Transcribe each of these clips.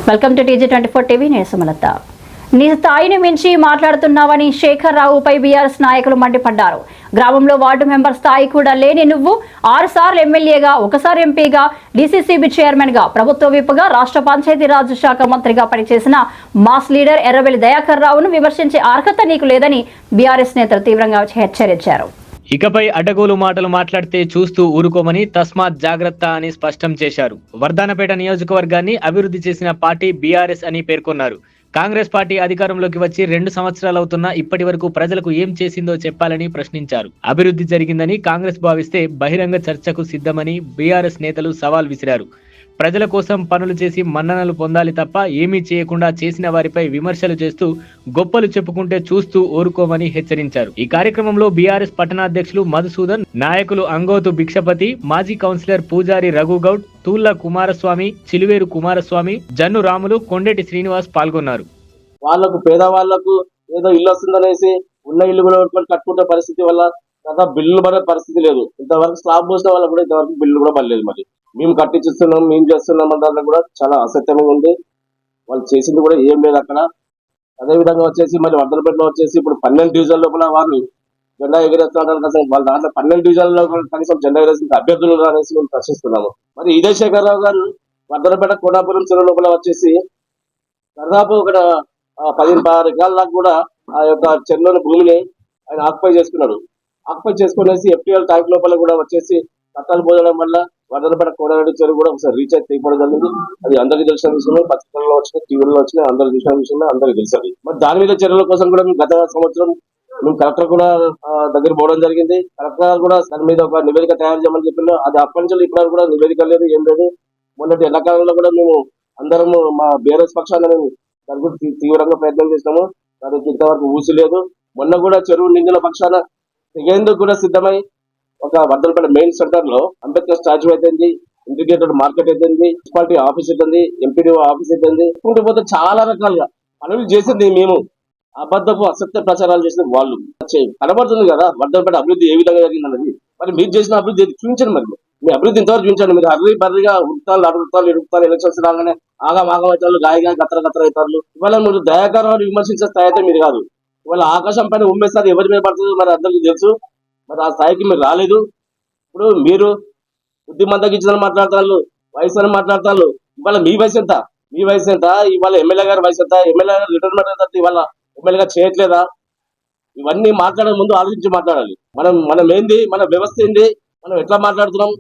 Welcome to TG24 TV. నేను సుమలత. నీ స్థాయిని మించి మాట్లాడుతున్నావని శేఖర్ రావుపై బీఆర్ఎస్ నాయకులు మండిపడ్డారు. గ్రామంలో వార్డు మెంబర్ స్థాయి కూడా లేని నువ్వు 6 సార్లు ఎమ్మెల్యేగా, 1 సారి ఎంపీగా, DCCB చైర్మన్ గా, ప్రభుత్వ విప్గా, రాష్ట్ర పంచాయతీరాజ్ శాఖ మంత్రిగా పనిచేసిన మాస్ లీడర్ ఎర్రబెల్లి దయాకర్ రావును విమర్శించే అర్హత నీకు లేదని బీఆర్ఎస్ నేతలు తీవ్రంగా హెచ్చరించారు. ఇకపై అడ్డగోలు మాటలు మాట్లాడితే చూస్తూ ఊరుకోమని తస్మాత్ జాగ్రత్త అని స్పష్టం చేశారు. వర్ధన్నపేట నియోజకవర్గాన్ని అభివృద్ధి చేసిన పార్టీ బీఆర్ఎస్ అని పేర్కొన్నారు. కాంగ్రెస్ పార్టీ అధికారంలోకి వచ్చి 2 సంవత్సరాలవుతున్నా ఇప్పటి వరకు ప్రజలకు ఏం చేసిందో చెప్పాలని ప్రశ్నించారు. అభివృద్ధి జరిగిందని కాంగ్రెస్ భావిస్తే బహిరంగ చర్చకు సిద్ధమని బీఆర్ఎస్ నేతలు సవాల్ విసిరారు. ప్రజల కోసం పనులు చేసి మన్ననలు పొందాలి తప్ప ఏమీ చేయకుండా చేసిన వారిపై విమర్శలు చేస్తూ గొప్పలు చెప్పుకుంటే చూస్తూ ఊరుకోమని హెచ్చరించారు. ఈ కార్యక్రమంలో బీఆర్ఎస్ పట్టణాధ్యక్షులు మధుసూదన్, నాయకులు అంగోతు భిక్షపతి, మాజీ కౌన్సిలర్ పూజారి రఘుగౌడ్, తూళ్ల కుమారస్వామి, చిలువేరు కుమారస్వామి, జన్ను రాములు, కొండేటి శ్రీనివాస్ పాల్గొన్నారు. వాళ్లకు పేదవాళ్లకు ఏదో ఇల్లు వస్తుందనేసి ఉన్న ఇల్లు కూడా కట్టుకుంటే పరిస్థితి వల్ల కదా బిల్లులు పడే పరిస్థితి లేదు. ఇంతవరకు స్లాబ్ పోసిన వాళ్ళకు కూడా ఇంతవరకు బిల్లు కూడా పడలేదు. మరి మేము కట్టించిస్తున్నాం, మేము చేస్తున్నాం దాంట్లో కూడా చాలా అసత్యంగా ఉంది. వాళ్ళు చేసింది కూడా ఏం లేదు అక్కడ. అదేవిధంగా వచ్చేసి మరి వర్ధనపేటలో వచ్చేసి ఇప్పుడు 12 డివిజన్ లోపల వారు జెండా ఎగిరేస్తున్నారు. వాళ్ళ దాంట్లో 12 డివిజన్ లో కనీసం జెండా ఎగిరేసిన అభ్యర్థులు అనేసి మేము ప్రశ్నిస్తున్నాము. మరి ఇదే శేఖర్ రావు గారు వర్ధనపేట కోనాపురం చెరువు లోపల వచ్చేసి దాదాపు ఒక 15-16 ఎకరాల దాకా కూడా ఆ యొక్క చెరువులోని భూమిని ఆయన ఆక్యుపై చేసుకున్నాడు. ఆక్యుపై చేసుకునేసి FTL ట్యాంక్ లోపల కూడా వచ్చేసి కట్టాలు పోయడం వల్ల వర్ధనపేట కోడారెడ్డి చెరువు కూడా ఒకసారి రీచ్ అయితే తెగిపోవడం జరిగింది. అది అందరికీ తెలిసిన విషయమే. పత్రికల్లో వచ్చినాయి, టీవీలో వచ్చినాయి, అందరూ చూసిన విషయమే, అందరికీ తెలిసింది. మరి దాని మీద చర్యల కోసం కూడా మేము గత సంవత్సరం మేము కలెక్టర్ కూడా దగ్గర పోవడం జరిగింది. కలెక్టర్ కూడా దాని మీద ఒక నివేదిక తయారు చేయమని చెప్పిండు. అది అప్పటి నుంచి ఇప్పుడు కూడా నివేదిక లేదు, ఏం లేదు. మొన్నటి ఎండాకాలంలో కూడా మేము అందరము మా బీఆర్ఎస్ పక్షాన మేము దాని గురించి తీవ్రంగా ప్రయత్నం చేసినాము. దానికి ఇంతవరకు ఊసి లేదు. మొన్న కూడా చెరువు నిండిన పక్షాన తెగేందుకు కూడా సిద్ధమై ఒక వర్ధనపేట మెయిన్ సెంటర్ లో అంబేద్కర్ స్టాచ్యూ అయితేంది, ఇంటిగ్రేటెడ్ మార్కెట్ అయితేంది, మున్సిపాలిటీ ఆఫీస్ అయితేంది, MPDO ఆఫీస్ అయితేంది, పోతే చాలా రకాలుగా పనులు చేసింది మేము. అబద్ధపు అసత్య ప్రచారాలు చేసిన వాళ్ళు కనబడుతుంది కదా వర్ధనపేట అభివృద్ధి ఏ విధంగా జరిగిందన్నది. మరి మీరు చేసిన అభివృద్ధి చూపించండి. మరి మీ అభివృద్ధి ఇంతవరకు చూపించండి. మీరు అర్రీ బర్రీగా ఉరుకుతాలు అడుగుతారు, ఇరుకుతారు, ఎలక్షన్స్ రాగానే ఆగమవుతారు, గాయగా గత్తర అవుతారు. ఇవాళ మీరు దయాకరాన్ని విమర్శించే స్థాయి అయితే మీరు కాదు. ఇవాళ ఆకాశం పైన ఉమ్మేస్తారు, ఎవరి మీద పడుతుందో మరి అందరికీ తెలుసు. మరి ఆ స్థాయికి మీరు రాలేదు. ఇప్పుడు మీరు బుద్ధి మందగించిన మాట్లాడతారు, వయసు అని మాట్లాడతారు. ఇవాళ మీ వయసు ఎంత? మీ వయసు ఎంత? ఇవాళ ఎమ్మెల్యే గారి వయసు ఎంత? ఎమ్మెల్యే గారు రిటైర్మెంట్ ఎంత? ఇవాళ ఎమ్మెల్యే గారు చేయట్లేదా? ఇవన్నీ మాట్లాడే ముందు ఆలోచించి మాట్లాడాలి. మనం ఏంది, మన వ్యవస్థ ఏంది, మనం ఎట్లా మాట్లాడుతున్నాం,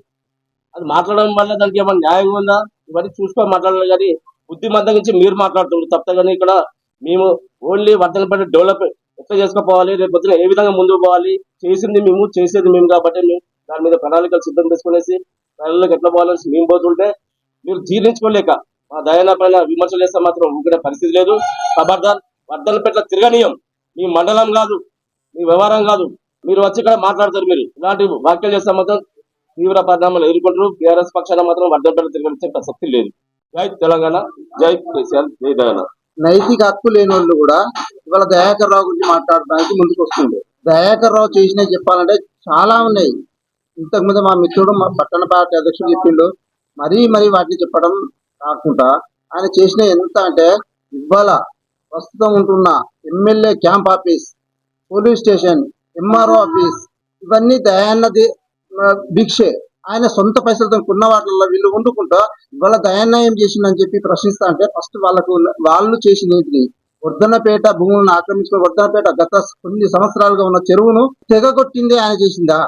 అది మాట్లాడడం వల్ల దానికి ఏమైనా న్యాయంగా ఉందా, ఇవన్నీ చూసుకొని మాట్లాడాలి. కానీ బుద్ధి మందగించి మీరు మాట్లాడుతున్నారు తప్ప. కానీ ఇక్కడ మేము ఓన్లీ వర్ధనపేట డెవలప్ ఎట్లా చేసుకోపోవాలి, రేపు పొద్దున ఏ విధంగా ముందుకు పోవాలి, చేసింది మేము, చేసేది మేము కాబట్టి మేము దాని మీద ప్రణాళికలు సిద్ధం చేసుకునేసి ప్రజలకు ఎట్లా పోవాలని మేము పోతుంటే మీరు జీర్ణించుకోలేక మా దయాన పైన విమర్శలు చేస్తే మాత్రం ఊపిడే పరిస్థితి లేదు. ఖబర్దార్, వర్ధనపేట తిరగనీయం. మీ మండలం కాదు, మీ వ్యవహారం కాదు. మీరు వచ్చి ఇక్కడ మాట్లాడతారు. మీరు ఇలాంటి వ్యాఖ్యలు చేస్తే మాత్రం తీవ్ర పరిణామాలు ఎదుర్కొంటారు. బీఆర్ఎస్ పక్షాన మాత్రం వర్ధనపేట తిరగనిచ్చే ప్రసక్తి లేదు. జై తెలంగాణ, జై కేసీఆర్, జై దయాన. నైతిక హక్కు లేని వాళ్ళు కూడా ఇవాళ దయాకర్ రావు గురించి మాట్లాడడానికి ముందుకు వస్తుంది. దయాకర్ రావు చేసినవి చెప్పాలంటే చాలా ఉన్నాయి. ఇంతకుముందు మా మిత్రుడు, మా పట్టణ పార్టీ అధ్యక్షుడు చెప్పిండు. మరీ వాటిని చెప్పడం కాకుండా ఆయన చేసిన ఎంత అంటే ఇవాళ ప్రస్తుతం ఉంటున్న MLA camp office, police station, MRO office, ఇవన్నీ దయాన్నది భిక్షే. ఆయన సొంత పైసలతో కొన్న వాటిల్లో వీళ్ళు వండుకుంటా ఇవాళ దయాన్యాయం చేసిందని చెప్పి ప్రశ్నిస్తా అంటే ఫస్ట్ వాళ్ళు చేసినది వర్ధనపేట భూములను ఆక్రమించుకున్న వర్ధనపేట గత కొన్ని సంవత్సరాలుగా ఉన్న చెరువును తెగగొట్టిందే ఆయన చేసిందా?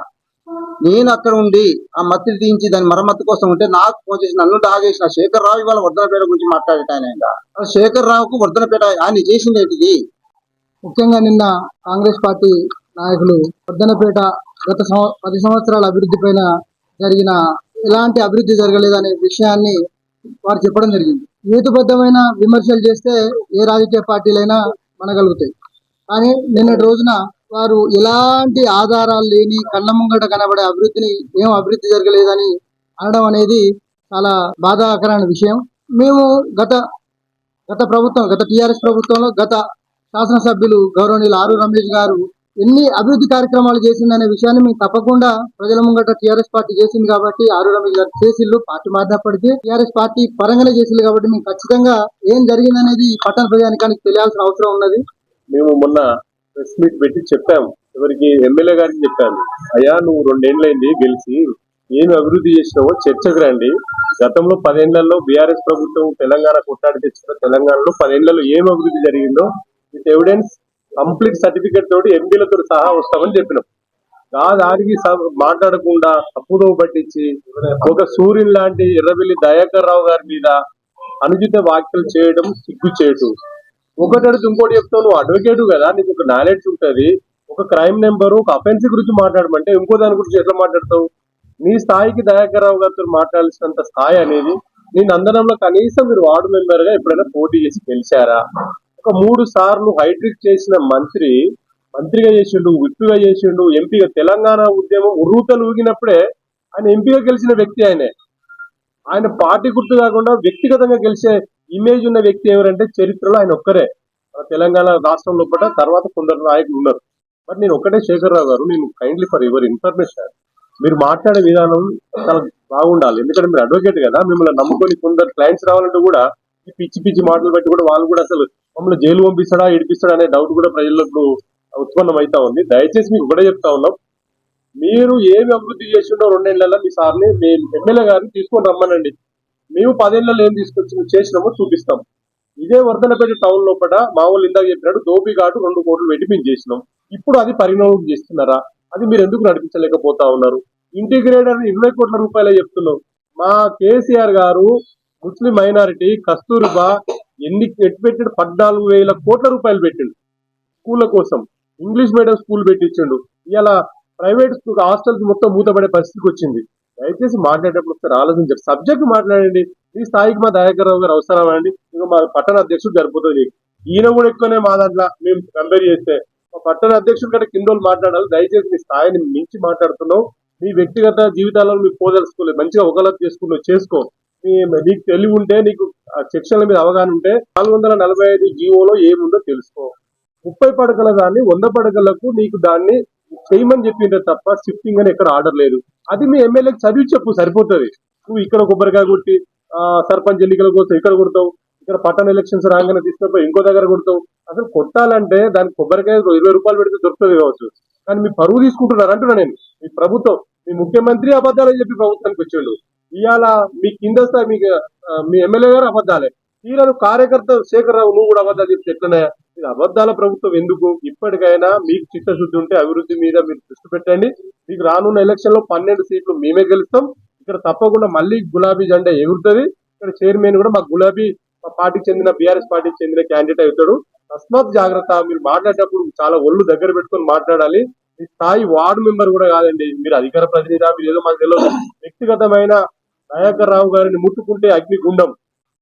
నేను అక్కడ ఉండి ఆ మట్టి తీయించి దాని మరమ్మతు కోసం ఉంటే నాకు ఫోన్ చేసి నన్ను ఆగేసిన శేఖర్ రావు ఇవాళ వర్ధనపేట గురించి మాట్లాడేట ఆయన. శేఖర్ రావుకు వర్ధనపేట ఆయన చేసింది ఏంటిది? ముఖ్యంగా నిన్న కాంగ్రెస్ పార్టీ నాయకులు వర్ధనపేట గత 10 సంవత్సరాల అభివృద్ధి పైన జరిగిన ఎలాంటి అభివృద్ధి జరగలేదనే విషయాన్ని వారు చెప్పడం జరిగింది. హేతుబద్ధమైన విమర్శలు చేస్తే ఏ రాజకీయ పార్టీలైనా మనగలుగుతాయి. కానీ నిన్నటి రోజున వారు ఎలాంటి ఆధారాలు లేని కళ్ళ ముంగట కనబడే అభివృద్ధిని ఏం అభివృద్ధి జరగలేదని అనడం అనేది చాలా బాధాకరమైన విషయం. మేము గత ప్రభుత్వం, గత TRS ప్రభుత్వంలో గత శాసనసభ్యులు గౌరవనీయులు ఆరు రమేష్ గారు ఎన్ని అభివృద్ధి కార్యక్రమాలు చేసిందనే విషయాన్ని మేము తప్పకుండా ప్రజల ముంగట టీఆర్ఎస్ పార్టీ చేసింది కాబట్టి ఆరు రమేష్ గారు చేసిల్లు పార్టీ మారినప్పటికీ టీఆర్ఎస్ పార్టీ పరంగానే చేసింది కాబట్టి మేము ఖచ్చితంగా ఏం జరిగిందనేది ఈ పట్టణ ప్రజానికానికి తెలియాల్సిన అవసరం ఉన్నది. మేము మొన్న ప్రెస్ మీట్ పెట్టి చెప్పాము, ఎవరికి ఎమ్మెల్యే గారికి చెప్పాము, అయ్యా నువ్వు 2 ఏళ్ళైంది గెలిచి ఏమి అభివృద్ధి చేసినావో చర్చకు రండి. గతంలో 10 ఏళ్లలో బీఆర్ఎస్ ప్రభుత్వం తెలంగాణ కొట్లాడి తెచ్చిన తెలంగాణలో 10 ఏళ్లలో ఏం అభివృద్ధి జరిగిందో విత్ ఎవిడెన్స్ కంప్లీట్ సర్టిఫికేట్ తోటి ఎంపీలతో సహా వస్తామని చెప్పినాం. దానికి మాట్లాడకుండా తప్పుదో పట్టించి ఒక సూర్యుని లాంటి ఎర్రబెల్లి దయాకర్ రావు గారి మీద అనుచిత వ్యాఖ్యలు చేయడం సిగ్గు చేయటం. ఒకటి అడిగి ఇంకోటి చెప్తావు, నువ్వు అడ్వకేట్ కదా, నీకు ఒక నాలెడ్జ్ ఉంటుంది. ఒక క్రైమ్ నెంబరు ఒక అఫెన్స్ గురించి మాట్లాడమంటే ఇంకో దాని గురించి ఎట్లా మాట్లాడతావు? నీ స్థాయికి దయాకర్ రావు గారితో మాట్లాడాల్సినంత స్థాయి అనేది నీ నందనంలో కనీసం మీరు వార్డు మెంబర్ గా ఎప్పుడైనా పోటీ చేసి గెలిచారా? ఒక 3 సార్లు హైట్రిక్ చేసిన మంత్రిగా చేసిండు, విప్పుగా చేసిండు, ఎంపీగా. తెలంగాణ ఉద్యమం ఉర్రూతలు ఊగినప్పుడే ఆయన ఎంపీగా గెలిచిన వ్యక్తి. ఆయన పార్టీ గుర్తు కాకుండా వ్యక్తిగతంగా గెలిచే ఇమేజ్ ఉన్న వ్యక్తి ఎవరంటే చరిత్రలో ఆయన ఒక్కరే. తెలంగాణ రాష్ట్రంలో కూడా తర్వాత కొందరు నాయకులు ఉన్నారు. బట్ నేను ఒక్కటే శేఖర్రావు గారు, నేను కైండ్లీ ఫర్ యువర్ ఇన్ఫర్మేషన్, మీరు మాట్లాడే విధానం చాలా బాగుండాలి. ఎందుకంటే మీరు అడ్వకేట్ కదా, మిమ్మల్ని నమ్ముకొని కొందరు క్లయింట్స్ రావాలంటే కూడా ఈ పిచ్చి మాటలు బట్టి కూడా వాళ్ళు కూడా అసలు మమ్మల్ని జైలు పంపిస్తాడా ఏడిపిస్తాడా అనే డౌట్ కూడా ప్రజలకు ఉత్పన్నం అవుతా ఉంది. దయచేసి మీకు ఒకటే చెప్తా ఉన్నాం, మీరు ఏమి అభివృద్ధి చేసిండో 2 ఏళ్లలో మీ సార్ని మీ ఎమ్మెల్యే గారిని తీసుకొని రమ్మనండి. మేము 10 ఏళ్లలో ఏం చేసినామో చూపిస్తాం. ఇదే వర్ధనపేట టౌన్ లోపల మా వాళ్ళు ఇందాక చెప్పినట్టు దోపిఘాటు 2 కోట్లు పెట్టి మేము చేసినాం. ఇప్పుడు అది పరిణామం చేస్తున్నారా? అది మీరు ఎందుకు నడిపించలేకపోతా ఉన్నారు? ఇంటిగ్రేటర్ 20 కోట్ల రూపాయలే చెప్తున్నాం. మా కేసీఆర్ గారు ముస్లిం మైనారిటీ కస్తూర్బా ఎటు పెట్టాడు? 14,000 కోట్ల రూపాయలు పెట్టిండు స్కూళ్ళ కోసం. ఇంగ్లీష్ మీడియం స్కూల్ పెట్టించిండు. ఇలా ప్రైవేట్ స్కూల్ హాస్టల్స్ మొత్తం మూతపడే పరిస్థితికి వచ్చింది. దయచేసి మాట్లాడేటప్పుడు ఒకసారి ఆలోచించారు, సబ్జెక్ట్ మాట్లాడండి. ఈ స్థాయికి మా దయాకర్ రావు గారు అవసరం అండి. ఇక మా పట్టణ అధ్యక్షుడు సరిపోతుంది. ఈయన కూడా ఎక్కువనే మా దాంట్లో మేము కంపేర్ చేస్తే మా పట్టణ అధ్యక్షుడు కంటే కింద వాళ్ళు మాట్లాడాలి. దయచేసి మీ స్థాయిని మించి మాట్లాడుతున్నావు. మీ వ్యక్తిగత జీవితాలను మీరు పోదలుచుకోలేదు, మంచిగా ఒకలపు చేసుకున్నావు చేసుకో. నీకు తెలివి ఉంటే, నీకు సెక్షన్ల మీద అవగాహన ఉంటే 445 జీవోలో ఏముందో తెలుసుకో. 30 పడకల దాన్ని 100 పడకలకు నీకు దాన్ని చేయమని చెప్పిందే తప్ప షిఫ్టింగ్ అని ఎక్కడ ఆర్డర్ లేదు. అది మీ ఎమ్మెల్యేకి చదివి చెప్పు, సరిపోతుంది. నువ్వు ఇక్కడ కొబ్బరికాయ కొట్టి సర్పంచ్ ఎన్నికల కోసం ఇక్కడ కొడతావు, ఇక్కడ పట్టణ ఎలక్షన్స్ రాగానే తీసుకుపోయి ఇంకో దగ్గర కొడతావు. అసలు కొట్టాలంటే దానికి కొబ్బరికాయ 20 రూపాయలు పెడితే దొరుకుతుంది కావచ్చు, కానీ మీ పరువు తీసుకుంటున్నారు అంటున్నా నేను. మీ ప్రభుత్వం, మీ ముఖ్యమంత్రి అబద్ధాలని చెప్పి ప్రభుత్వానికి వచ్చాడు. ఇవాళ మీ కింద స్థాయి మీ ఎమ్మెల్యే గారు అబద్ధాలే. తీరా కార్యకర్త శేఖర్రావు నువ్వు కూడా అబద్ధాలు చెప్తే ఎట్లనే? ఇది అబద్ధాల ప్రభుత్వం ఎందుకు? ఇప్పటికైనా మీకు చిత్తశుద్ధి ఉంటే అభివృద్ధి మీద మీరు దృష్టి పెట్టండి. మీకు రానున్న ఎలక్షన్ లో 12 సీట్లు మేమే గెలుస్తాం. ఇక్కడ తప్పకుండా మళ్ళీ గులాబీ జెండా ఎగురుతుంది. ఇక్కడ చైర్మన్ కూడా మా గులాబీ పార్టీకి చెందిన బీఆర్ఎస్ పార్టీకి చెందిన క్యాండిడేట్ అవుతాడు. తస్మాత్ జాగ్రత్త. మీరు మాట్లాడేటప్పుడు చాలా ఒళ్ళు దగ్గర పెట్టుకొని మాట్లాడాలి. మీ స్థాయి వార్డు మెంబర్ కూడా కాదండి, మీరు అధికార ప్రతినిధి. మీరు ఏదో మాకు తెలియదు. వ్యక్తిగతమైన దయాకర్ రావు గారిని ముట్టుకుంటే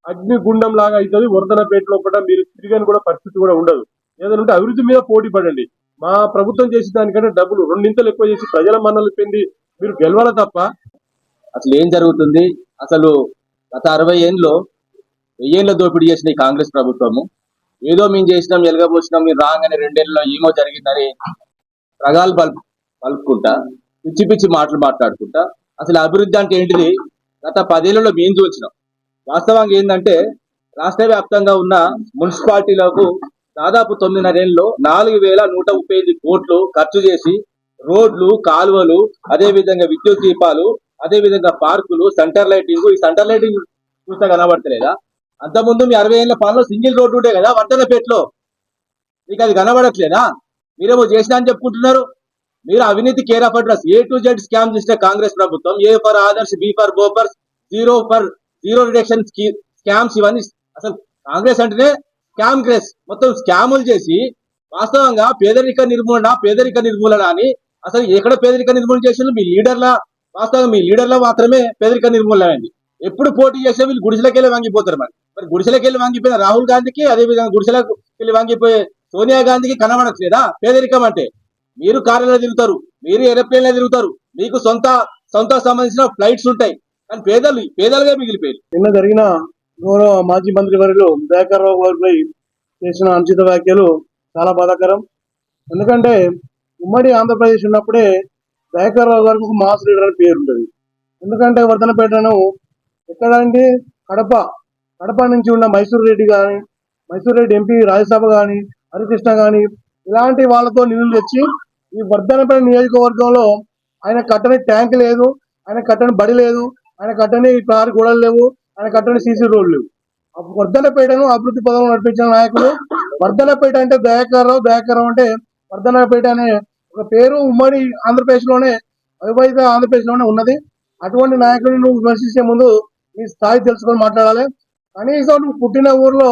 అగ్నిగుండం లాగా అవుతుంది. వర్ధనపేటలో కూడా మీరు తిరిగని కూడా పరిస్థితి కూడా ఉండదు. ఏదంటే అభివృద్ధి మీద పోటీ పడండి. మా ప్రభుత్వం చేసే దానికంటే డబ్బులు 2 ఇంతలు ఎక్కువ చేసి ప్రజల మన్నలు పొంది మీరు గెలవాల తప్ప అసలు ఏం జరుగుతుంది? అసలు గత 60 ఏళ్ళలో 1000 ఏళ్ళ దోపిడీ చేసిన ఈ కాంగ్రెస్ ప్రభుత్వము ఏదో మేము చేసినాం, ఎలగబోసినాం, మీరు రాగానే 2 ఏళ్ళలో ఏమో జరిగిందని రగాలు పలుపుకుంటా పిచ్చి మాటలు మాట్లాడుకుంటా అసలు అభివృద్ధి అంటే ఏంటిది గత 10 ఏళ్లలో మేము చూసినాం. వాస్తవంగా ఏంటంటే రాష్ట్ర వ్యాప్తంగా ఉన్న మున్సిపాలిటీలకు దాదాపు 9.5 ఏళ్ళలో 4,135 కోట్లు ఖర్చు చేసి రోడ్లు, కాలువలు, అదే విధంగా విద్యుత్ దీపాలు, అదే విధంగా పార్కులు, సెంటర్ లైటింగ్. ఈ సెంటర్ లైటింగ్ చూస్తే కనబడతలేదా? అంతకుముందు మీ 60 ఏళ్ల పాలనలో సింగిల్ రోడ్డు ఉండే కదా వర్ధనపేటలో, మీకు అది కనబడట్లేదా? మీరేమో చేసినా అని చెప్పుకుంటున్నారు. మీరు అవినీతి care of address A to Z scam చేసిన కాంగ్రెస్ ప్రభుత్వం. A for Adarsh, B for Bofors, zero reduction scams. ఇవన్నీ అసలు కాంగ్రెస్ అంటేనే స్కామ్ గ్రెస్. మొత్తం స్కాములు చేసి వాస్తవంగా పేదరిక నిర్మూలన అని అసలు ఎక్కడ పేదరిక నిర్మూలన చేసిన మీ లీడర్ల మాత్రమే పేదరిక నిర్మూలన అయింది. ఎప్పుడు పోటీ చేసే వీళ్ళు గుడిసెలకెళ్ళి వాంగిపోతారు. మరి గుడిసెలకెళ్ళి వాంగిపోయిన రాహుల్ గాంధీకి, అదే విధంగా గుడిసెలకు వెళ్ళి వాంగిపోయే సోనియా గాంధీకి కనబడట్లేదా పేదరికం అంటే? మీరు కార్లలో తిరుగుతారు, మీరు ఏరోప్లేన్లో తిరుగుతారు, మీకు సొంత సంబంధించిన ఫ్లైట్స్ ఉంటాయి, కానీ పేదలుగా మిగిలిపోయారు. నిన్న జరిగిన గౌరవ మాజీ మంత్రి వర్యులు దయాకర్ రావు గారిపై చేసిన అనుచిత వ్యాఖ్యలు చాలా బాధాకరం. ఎందుకంటే ఉమ్మడి ఆంధ్రప్రదేశ్ ఉన్నప్పుడే దయాకర్ రావు గారికి ఒక మాస్ లీడర్ అని పేరు ఉంటుంది. ఎందుకంటే వర్ధనపేటను ఎక్కడంటే కడప నుంచి ఉన్న మైసూర్ రెడ్డి ఎంపీ రాజ్యసభ కానీ హరికృష్ణ కానీ ఇలాంటి వాళ్ళతో నిధులు తెచ్చి ఈ వర్ధనపేట నియోజకవర్గంలో ఆయన కట్టని ట్యాంక్ లేదు, ఆయన కట్టని బడి లేదు, ఆయన కట్టని కారు గోడలు లేవు, ఆయన కట్టని సీసీ రోడ్లు లేవు. వర్ధనపేటను అభివృద్ధి పదంలో నడిపించిన నాయకుడు. వర్ధనపేట అంటే దయాకర్ రావు అంటే వర్ధనపేట అనే ఒక పేరు ఉమ్మడి ఆంధ్రప్రదేశ్ లోనే అవిభజిత ఆంధ్రప్రదేశ్ లోనే ఉన్నది. అటువంటి నాయకుడిని నువ్వు విమర్శించే ముందు నీ స్థాయి తెలుసుకొని మాట్లాడాలి. కనీసం నువ్వు పుట్టిన ఊర్లో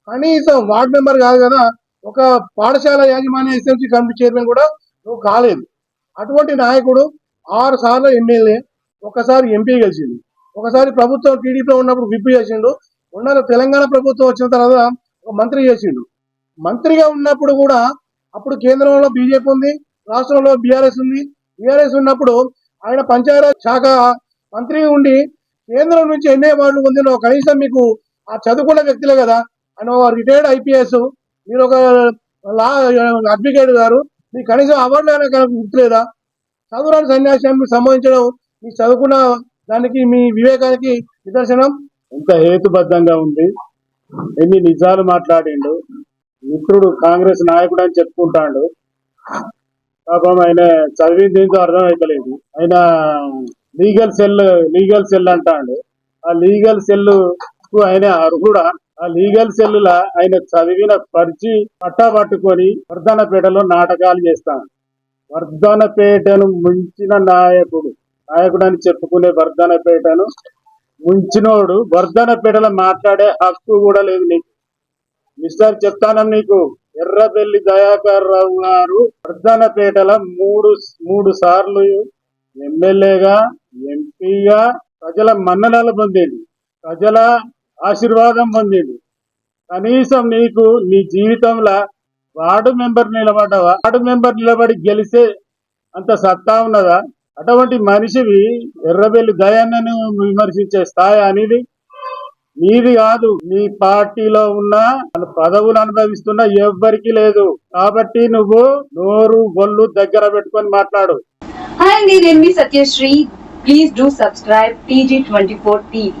కనీసం వార్డు మెంబర్ కాదు కదా, ఒక పాఠశాల యాజమాన్య ఎస్ఎంసీ కమిటీ చైర్మన్ కూడా నువ్వు కాలేదు. అటువంటి నాయకుడు 6 సార్లు ఎమ్మెల్యే, ఒకసారి ఎంపీ గెలిచిండు, ఒకసారి ప్రభుత్వం టీడీపీలో ఉన్నప్పుడు విప్ చేసిండు, తెలంగాణ ప్రభుత్వం వచ్చిన తర్వాత ఒక మంత్రి చేసిండు. మంత్రిగా ఉన్నప్పుడు కూడా అప్పుడు కేంద్రంలో బీజేపీ ఉంది, రాష్ట్రంలో బీఆర్ఎస్ ఉంది. బీఆర్ఎస్ ఉన్నప్పుడు ఆయన పంచాయతీ శాఖ మంత్రి ఉండి కేంద్రం నుంచి ఎన్ని అవార్డులు పొందినో కనీసం మీకు ఆ చదువుకున్న వ్యక్తులే కదా. ఆయన రిటైర్డ్ ఐపీఎస్, మీరు ఒక లా అడ్వకేట్ గారు, మీకు కనీసం అవార్డులు అయినా గుర్తులేదా? చదువురాని సన్యాసానికి సంబంధించడం మీ చదువుకున్న దానికి మీ వివేకానికి నిదర్శనం. ఎంత హేతుబద్ధంగా ఉంది, ఎన్ని నిజాలు మాట్లాడిండు. మిత్రుడు కాంగ్రెస్ నాయకుడు అని చెప్పుకుంటాడు. పాపం ఆయన చదివింది ఏంటో అర్థమైతలేదు. ఆయన లీగల్ సెల్ అంటాడు. ఆ లీగల్ సెల్ కు ఆయన అర్హుడా? ఆ లీగల్ సెల్లులా ఆయన చదివిన పరిచి పట్టా పట్టుకొని వర్ధనపేటలో నాటకాలు చేస్తాడు. వర్ధనపేటను ముంచిన నాయకుడు అని చెప్పుకునే వర్ధనపేటను ముంచినోడు వర్ధనపేటలో మాట్లాడే హక్కు కూడా లేదు నీకు. మిస్టర్ చెప్తాను నీకు, ఎర్రబెల్లి దయాకర్ రావు గారు వర్ధనపేటలో మూడు సార్లు ఎమ్మెల్యేగా, ఎంపీగా ప్రజల మన్ననలు పొందింది, ప్రజల ఆశీర్వాదం పొందింది. కనీసం నీకు నీ జీవితంలో వార్డు మెంబర్ నిలబడ్డావా? వార్డు మెంబర్ నిలబడి గెలిసే అంత సత్తా ఉన్నదా? అటువంటి మనిషివి ఎర్రబెల్లి దయాన్నను విమర్శించే స్థాయి అనేది నీది కాదు. నీ పార్టీలో ఉన్న పదవులు అనుభవిస్తున్న ఎవ్వరికి లేదు. కాబట్టి నువ్వు నోరు బొల్లు దగ్గర పెట్టుకొని మాట్లాడు. Hi, నేను మీ Satyasri. Please do subscribe TG24 TV.